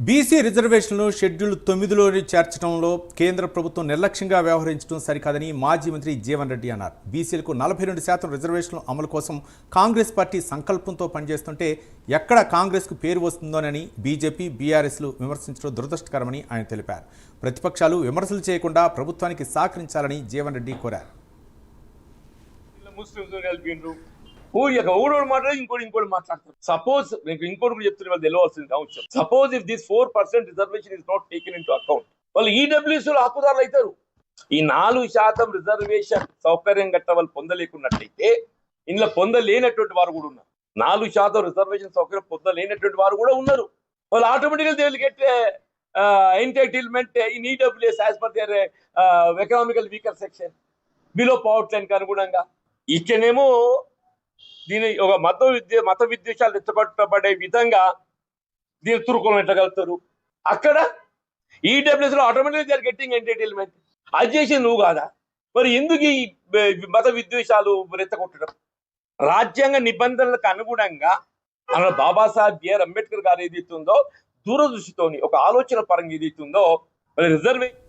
BC రిజర్వేషన్లు schedule 9లో చేర్చడంలో కేంద్ర ప్రభుత్వం నిర్లక్ష్యంగా వ్యవహరించడం సరికాదని మాజీ మంత్రి జీవన్ రెడ్డి అన్నారు. బీసీలకు 42% రిజర్వేషన్ల అమలు కోసం కాంగ్రెస్ పార్టీ సంకల్పంతో పనిచేస్తుంటే ఎక్కడ కాంగ్రెస్కు పేరు వస్తుందోనని బీజేపీ, బీఆర్ఎస్లు విమర్శించడం దురదృష్టకరమని ఆయన తెలిపారు. ప్రతిపక్షాలు విమర్శలు చేయకుండా ప్రభుత్వానికి సహకరించాలని జీవన్ రెడ్డి కోరారు. ఊరోడు మాట్లాడి ఇంకోటి మాట్లాడతారు. సపోజ్ మీకు ఇంకోటి కూడా చెప్తున్న వాళ్ళు తెలియాల్సింది అవసరం. Suppose if this 4% reservation is not taken in to account, వాళ్ళు ఈడబ్ల్యూఎస్ హక్కుదారులు అవుతారు. ఈ 4% రిజర్వేషన్ సౌకర్యం గట్ట వాళ్ళు పొందలేకున్నట్లయితే ఇందులో పొందలేనటువంటి వారు కూడా ఉన్నారు. 4% రిజర్వేషన్ సౌకర్యం పొందలేనటువంటి వారు కూడా ఉన్నారు. వాళ్ళు ఆటోమేటిక్గా they will get entitlement in EWS as per their economical weaker section below poverty line కి అనుగుణంగా. ఇక్కడనేమో దీని ఒక మత విద్వేషాలు రెచ్చగొట్టబడే విధంగా దీని తురుకులు పెట్టగలుగుతారు. అక్కడ ఈడబ్ల్యూఎస్ లో automatic they are getting entitlement. అది చేసి నువ్వు కాదా? మరి ఎందుకు ఈ మత విద్వేషాలు రెచ్చగొట్టడం? రాజ్యాంగ నిబంధనలకు అనుగుణంగా మన బాబాసాహెబ్ బిఆర్ అంబేద్కర్ గారు ఏదైతుందో దూరదృష్టితోని ఒక ఆలోచన పరంగా ఏదైతుందో మరి రిజర్వేషన్